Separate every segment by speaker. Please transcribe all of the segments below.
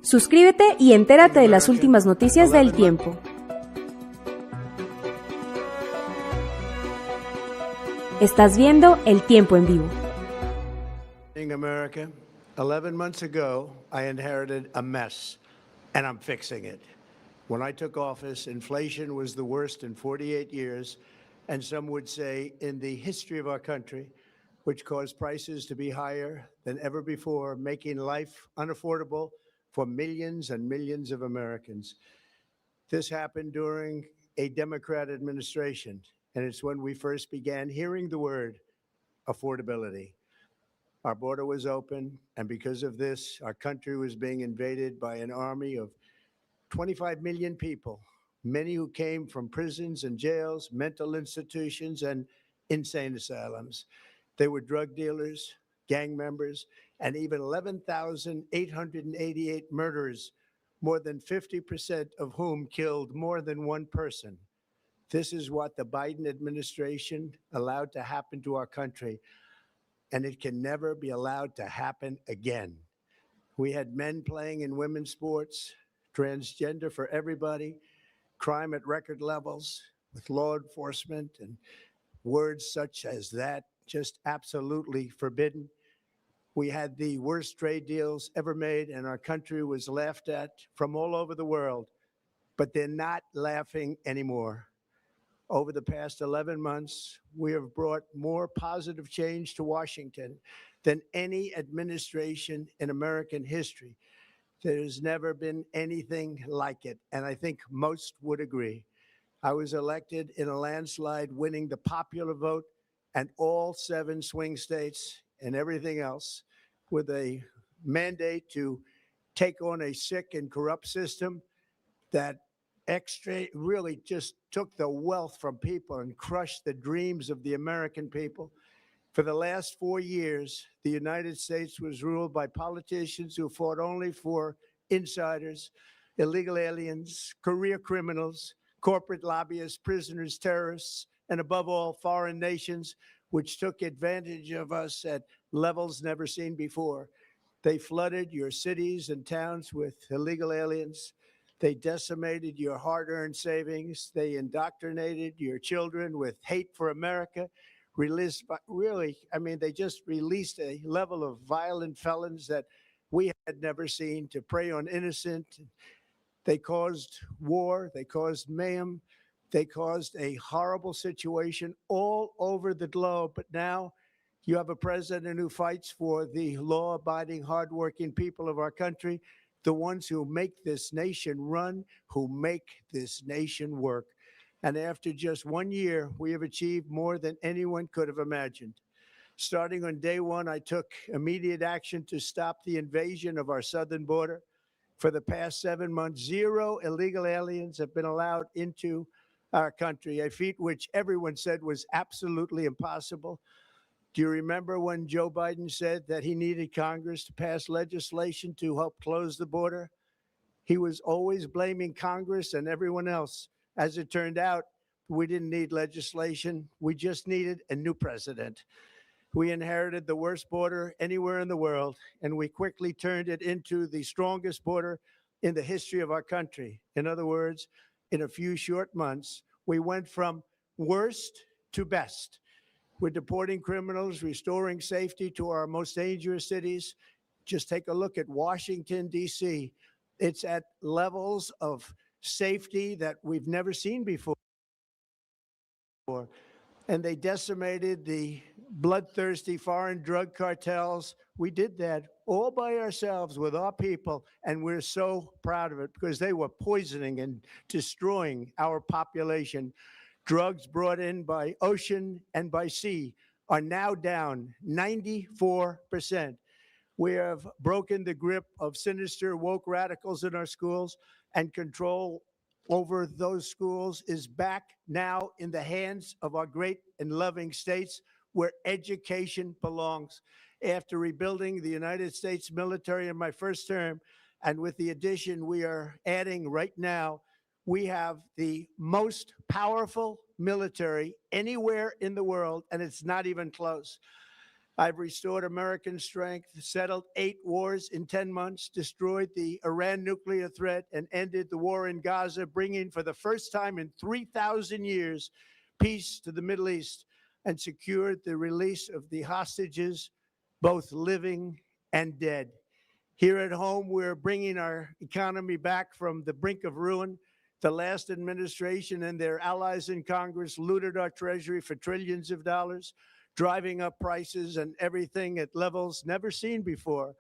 Speaker 1: Suscríbete y entérate de las últimas noticias del tiempo. Estás viendo El Tiempo en Vivo.
Speaker 2: In America, 11 months ago, I inherited a mess, and I'm fixing it. When I took office, inflation was the worst in 48 years, and some would say in the history of our country, which caused prices to be higher than ever before, making life unaffordable for millions and millions of Americans. This happened during a Democrat administration, and it's when we first began hearing the word affordability. Our border was open, and because of this, our country was being invaded by an army of 25 million people, many who came from prisons and jails, mental institutions, and insane asylums. They were drug dealers, gang members, and even 11,888 murderers, more than 50% of whom killed more than one person. This is what the Biden administration allowed to happen to our country, and it can never be allowed to happen again. We had men playing in women's sports, transgender for everybody, crime at record levels with law enforcement, and words such as that just absolutely forbidden. We had the worst trade deals ever made, and our country was laughed at from all over the world, but they're not laughing anymore. Over the past 11 months, we have brought more positive change to Washington than any administration in American history. There's never been anything like it, and I think most would agree. I was elected in a landslide, winning the popular vote and all 7 swing states and everything else, with a mandate to take on a sick and corrupt system that really just took the wealth from people and crushed the dreams of the American people. For the last 4 years, the United States was ruled by politicians who fought only for insiders, illegal aliens, career criminals, corporate lobbyists, prisoners, terrorists, and above all, foreign nations, which took advantage of us at levels never seen before. They flooded your cities and towns with illegal aliens. They decimated your hard-earned savings. They indoctrinated your children with hate for America. They just released a level of violent felons that we had never seen to prey on innocent. They caused war. They caused mayhem. They caused a horrible situation all over the globe. But now you have a president who fights for the law-abiding, hardworking people of our country, the ones who make this nation run, who make this nation work. And after just 1 year, we have achieved more than anyone could have imagined. Starting on day one, I took immediate action to stop the invasion of our southern border. For the past 7 months, 0 illegal aliens have been allowed into our country, a feat which everyone said was absolutely impossible. Do you remember when Joe Biden said that he needed Congress to pass legislation to help close the border? He was always blaming Congress and everyone else. As it turned out, we didn't need legislation. We just needed a new president. We inherited the worst border anywhere in the world, and we quickly turned it into the strongest border in the history of our country. In other words, in a few short months, we went from worst to best. We're deporting criminals, restoring safety to our most dangerous cities. Just take a look at Washington, D.C. It's at levels of safety that we've never seen before. And they decimated the bloodthirsty foreign drug cartels. We did that all by ourselves with our people, and we're so proud of it because they were poisoning and destroying our population. Drugs brought in by ocean and by sea are now down 94%. We have broken the grip of sinister woke radicals in our schools, and control over those schools is back now in the hands of our great and loving states where education belongs. After rebuilding the United States military in my first term, and with the addition we are adding right now, we have the most powerful military anywhere in the world, and it's not even close. I've restored American strength, settled 8 wars in 10 months, destroyed the Iran nuclear threat, and ended the war in Gaza, bringing for the first time in 3,000 years peace to the Middle East, and secured the release of the hostages, both living and dead. Here at home, we're bringing our economy back from the brink of ruin. The last administration and their allies in Congress looted our treasury for trillions of dollars, driving up prices and everything at levels never seen before.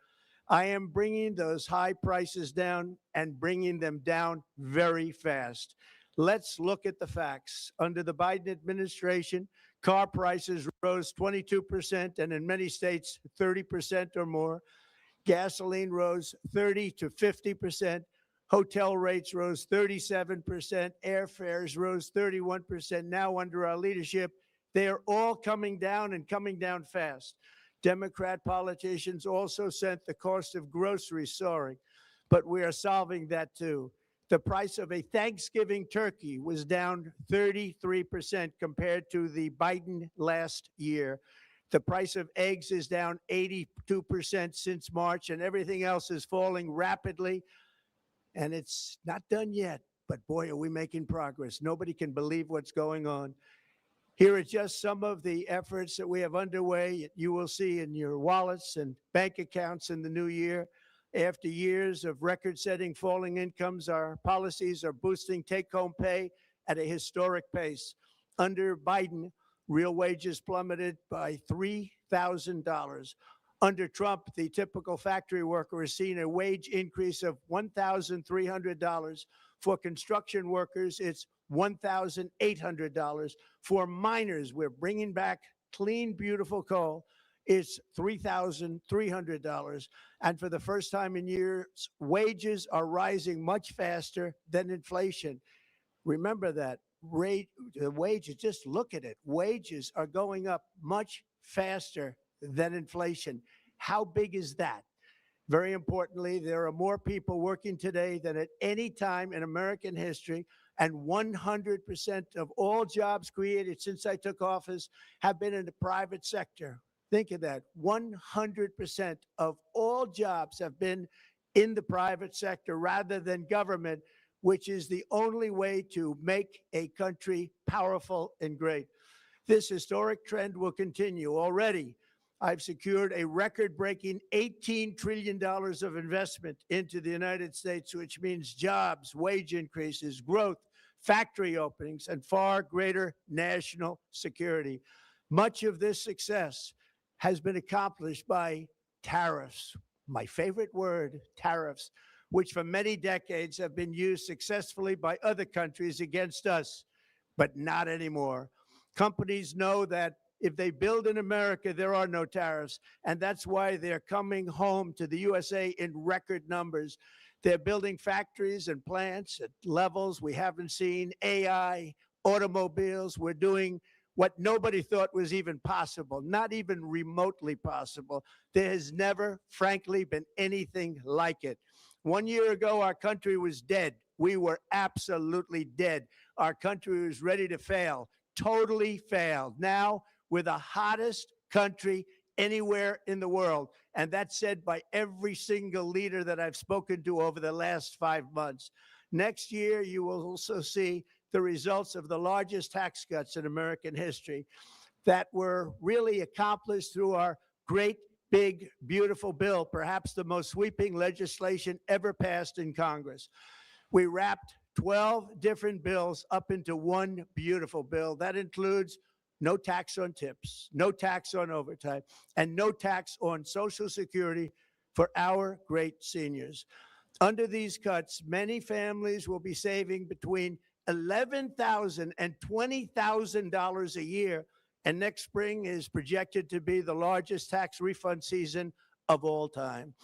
Speaker 2: I am bringing those high prices down and bringing them down very fast. Let's look at the facts. Under the Biden administration, car prices rose 22% and in many states 30% or more. Gasoline rose 30 to 50%. Hotel rates rose 37%. Airfares rose 31%. Now, under our leadership, they are all coming down and coming down fast. Democrat politicians also sent the cost of groceries soaring, but we are solving that too. The price of a Thanksgiving turkey was down 33% compared to the Biden last year. The price of eggs is down 82% since March, and everything else is falling rapidly. And it's not done yet, but boy, are we making progress. Nobody can believe what's going on. Here are just some of the efforts that we have underway. You will see in your wallets and bank accounts in the new year. After years of record-setting falling incomes, our policies are boosting take-home pay at a historic pace. Under Biden, real wages plummeted by $3,000. Under Trump, the typical factory worker has seen a wage increase of $1,300. For construction workers, it's $1,800. For miners, we're bringing back clean, beautiful coal. It's $3,300. And for the first time in years, wages are rising much faster than inflation. Remember that. The wages, just look at it. Wages are going up much faster than inflation. How big is that? Very importantly, there are more people working today than at any time in American history, and 100% of all jobs created since I took office have been in the private sector. Think of that. 100% of all jobs have been in the private sector rather than government, which is the only way to make a country powerful and great. This historic trend will continue. Already, I've secured a record-breaking $18 trillion of investment into the United States, which means jobs, wage increases, growth, factory openings, and far greater national security. Much of this success has been accomplished by tariffs. My favorite word, tariffs, which for many decades have been used successfully by other countries against us, but not anymore. Companies know that if they build in America, there are no tariffs, and that's why they're coming home to the USA in record numbers. They're building factories and plants at levels we haven't seen, AI, automobiles. We're doing what nobody thought was even possible, not even remotely possible. There has never, frankly, been anything like it. 1 year ago, our country was dead. We were absolutely dead. Our country was ready to fail, totally failed. Now, we're the hottest country anywhere in the world. And that's said by every single leader that I've spoken to over the last 5 months. Next year, you will also see the results of the largest tax cuts in American history that were really accomplished through our great, big, beautiful bill, perhaps the most sweeping legislation ever passed in Congress. We wrapped 12 different bills up into one beautiful bill. That includes no tax on tips, no tax on overtime, and no tax on Social Security for our great seniors. Under these cuts, many families will be saving between $11,000 and $20,000 a year, and next spring is projected to be the largest tax refund season of all time.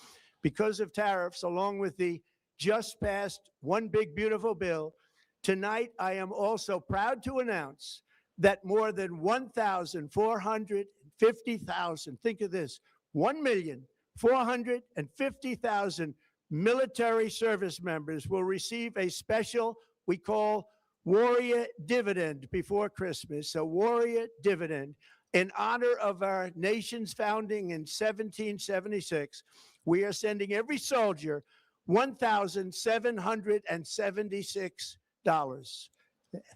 Speaker 2: Because of tariffs, along with the just passed One Big Beautiful Bill, tonight I am also proud to announce that more than 1,450,000, think of this, 1,450,000 military service members will receive a special, we call Warrior Dividend before Christmas, a Warrior Dividend. In honor of our nation's founding in 1776, we are sending every soldier $1,776.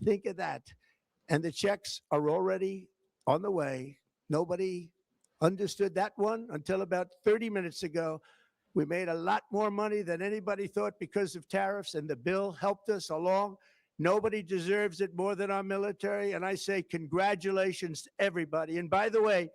Speaker 2: Think of that. And the checks are already on the way. Nobody understood that one until about 30 minutes ago. We made a lot more money than anybody thought because of tariffs, and the bill helped us along. Nobody deserves it more than our military, and I say congratulations to everybody. And by the way,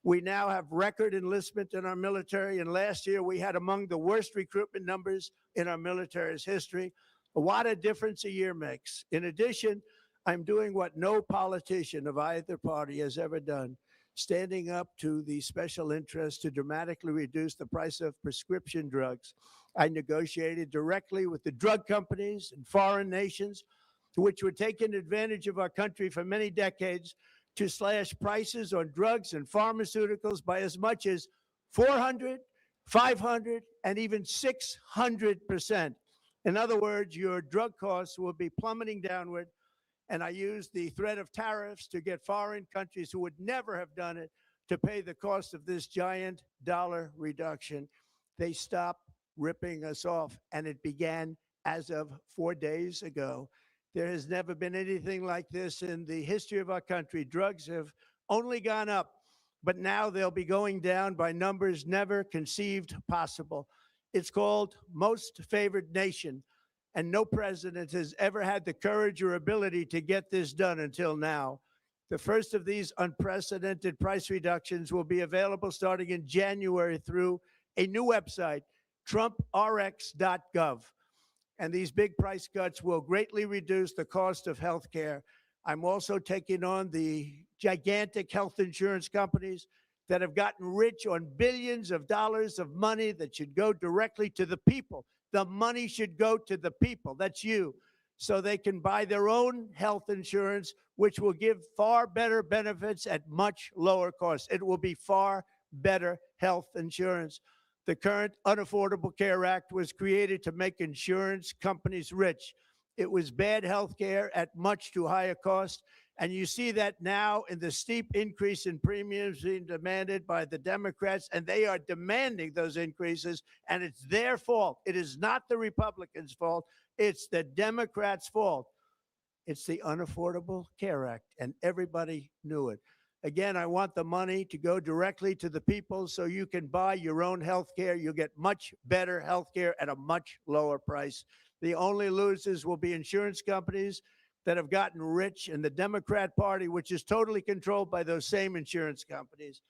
Speaker 2: we now have record enlistment in our military, and last year we had among the worst recruitment numbers in our military's history. What a difference a year makes. In addition, I'm doing what no politician of either party has ever done, standing up to the special interests to dramatically reduce the price of prescription drugs. I negotiated directly with the drug companies and foreign nations, which were taking advantage of our country for many decades, to slash prices on drugs and pharmaceuticals by as much as 400, 500, and even 600%. In other words, your drug costs will be plummeting downward. And I used the threat of tariffs to get foreign countries who would never have done it to pay the cost of this giant dollar reduction. They stopped ripping us off, and it began as of 4 days ago. There has never been anything like this in the history of our country. Drugs have only gone up, but now they'll be going down by numbers never conceived possible. It's called most favored nation, and no president has ever had the courage or ability to get this done until now. The first of these unprecedented price reductions will be available starting in January through a new website, trumprx.gov. And these big price cuts will greatly reduce the cost of health care. I'm also taking on the gigantic health insurance companies that have gotten rich on billions of dollars of money that should go directly to the people. The money should go to the people, that's you, so they can buy their own health insurance, which will give far better benefits at much lower cost. It will be far better health insurance. The current Unaffordable Care Act was created to make insurance companies rich. It was bad health care at much too high a cost. And you see that now in the steep increase in premiums being demanded by the Democrats, and they are demanding those increases, and it's their fault. It is not the Republicans' fault. It's the Democrats' fault. It's the Unaffordable Care Act, and everybody knew it. Again, I want the money to go directly to the people so you can buy your own health care. You'll get much better health care at a much lower price. The only losers will be insurance companies that have gotten rich, and the Democrat Party, which is totally controlled by those same insurance companies.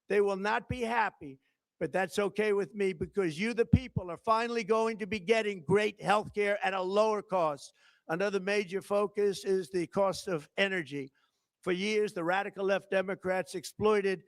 Speaker 2: They will not be happy, but that's okay with me, because you, the people, are finally going to be getting great health care at a lower cost. Another major focus is the cost of energy. For years, the radical left Democrats exploited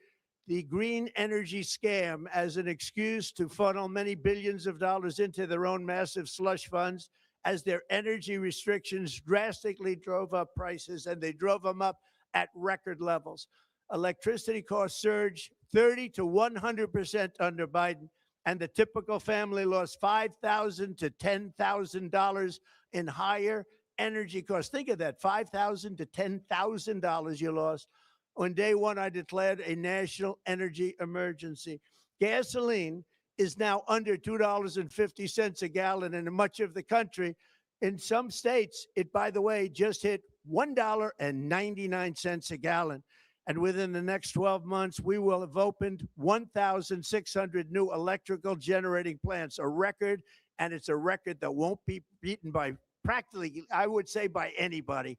Speaker 2: the green energy scam as an excuse to funnel many billions of dollars into their own massive slush funds, as their energy restrictions drastically drove up prices, and they drove them up at record levels. Electricity costs surged 30 to 100% under Biden, and the typical family lost $5,000 to $10,000 in higher energy costs. Think of that, $5,000 to $10,000 you lost. On day one, I declared a national energy emergency. Gasoline is now under $2.50 a gallon in much of the country. In some states, it, by the way, just hit $1.99 a gallon. And within the next 12 months, we will have opened 1,600 new electrical generating plants, a record, and it's a record that won't be beaten by practically, I would say, by anybody,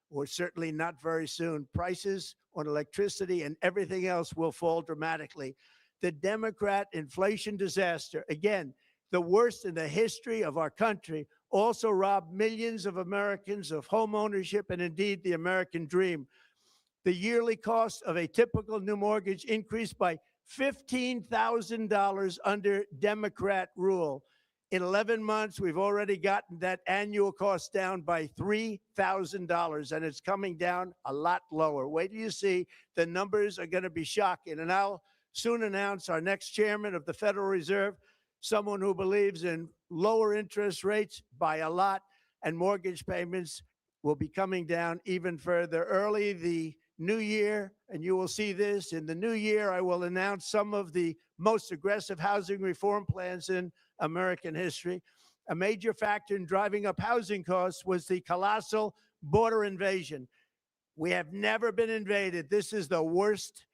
Speaker 2: or certainly not very soon. Prices on electricity and everything else will fall dramatically. The Democrat inflation disaster, again, the worst in the history of our country, also robbed millions of Americans of home ownership and indeed the American dream. The yearly cost of a typical new mortgage increased by $15,000 under Democrat rule. In 11 months, we've already gotten that annual cost down by $3,000, and it's coming down a lot lower. Wait till you see. The numbers are going to be shocking. And I'll soon announce our next chairman of the Federal Reserve, someone who believes in lower interest rates by a lot, and mortgage payments will be coming down even further. Early, the new year, and you will see this, in the new year, I will announce some of the most aggressive housing reform plans in American history. A major factor in driving up housing costs was the colossal border invasion. We have never been invaded. This is the worst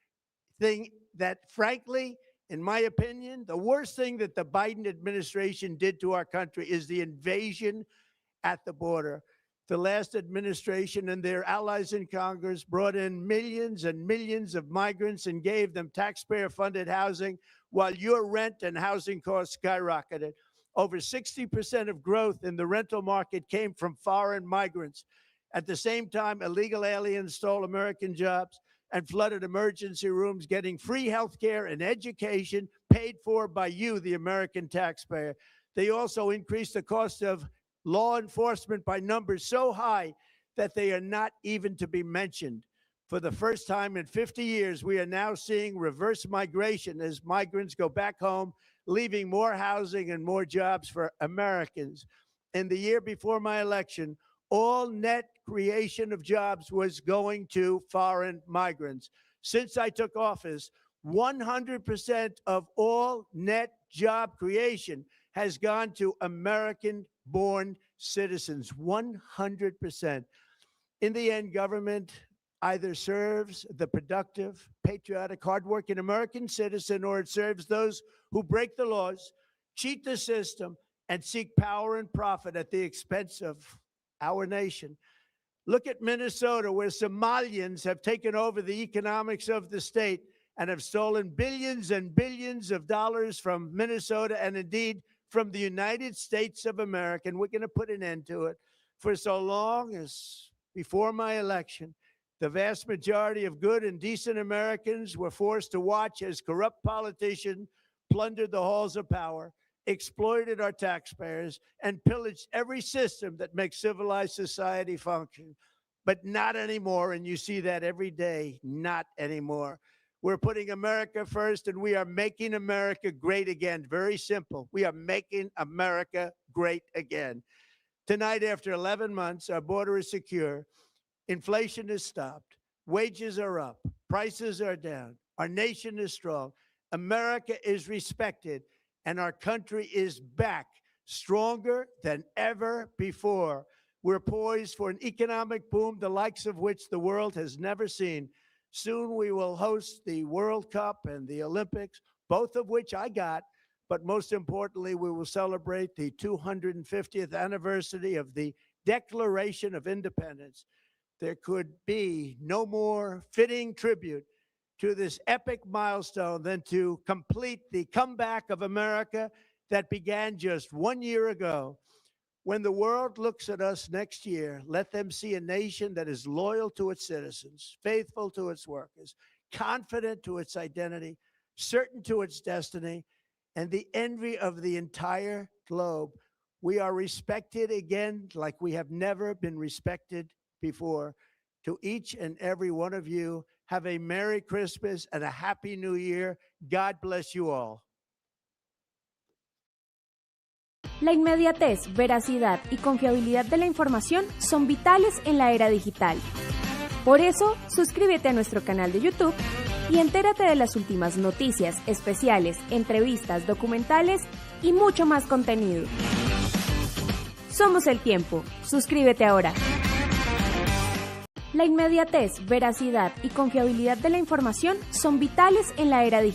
Speaker 2: thing that, frankly, in my opinion, the worst thing that the Biden administration did to our country is the invasion at the border. The last administration and their allies in Congress brought in millions and millions of migrants and gave them taxpayer-funded housing while your rent and housing costs skyrocketed. Over 60% of growth in the rental market came from foreign migrants. At the same time, illegal aliens stole American jobs and flooded emergency rooms, getting free health care and education paid for by you, the American taxpayer. They also increased the cost of law enforcement by numbers so high that they are not even to be mentioned. For the first time in 50 years, we are now seeing reverse migration as migrants go back home, leaving more housing and more jobs for Americans. In the year before my election, all net creation of jobs was going to foreign migrants. Since I took office, 100% of all net job creation has gone to American-born citizens, 100%. In the end, government either serves the productive, patriotic, hardworking American citizen, or it serves those who break the laws, cheat the system, and seek power and profit at the expense of our nation. Look at Minnesota, where Somalians have taken over the economics of the state and have stolen billions and billions of dollars from Minnesota and indeed from the United States of America. And we're going to put an end to it. For so long as before my election, the vast majority of good and decent Americans were forced to watch as corrupt politicians plundered the halls of power, exploited our taxpayers, and pillaged every system that makes civilized society function. But not anymore, and you see that every day, not anymore. We're putting America first, and we are making America great again. Very simple. We are making America great again. Tonight, after 11 months, our border is secure. Inflation is stopped. Wages are up. Prices are down. Our nation is strong. America is respected. And our country is back, stronger than ever before. We're poised for an economic boom, the likes of which the world has never seen. Soon we will host the World Cup and the Olympics, both of which I got. But most importantly, we will celebrate the 250th anniversary of the Declaration of Independence. There could be no more fitting tribute to this epic milestone than to complete the comeback of America that began just 1 year ago. When the world looks at us next year, let them see a nation that is loyal to its citizens, faithful to its workers, confident to its identity, certain to its destiny, and the envy of the entire globe. We are respected again like we have never been respected before. To each and every one of you, have a Merry Christmas and a Happy New Year. God bless you all.
Speaker 1: La inmediatez, veracidad y confiabilidad de la información son vitales en la era digital. Por eso, suscríbete a nuestro canal de YouTube y entérate de las últimas noticias, especiales, entrevistas, documentales y mucho más contenido. Somos El Tiempo. Suscríbete ahora. La inmediatez, veracidad y confiabilidad de la información son vitales en la era digital.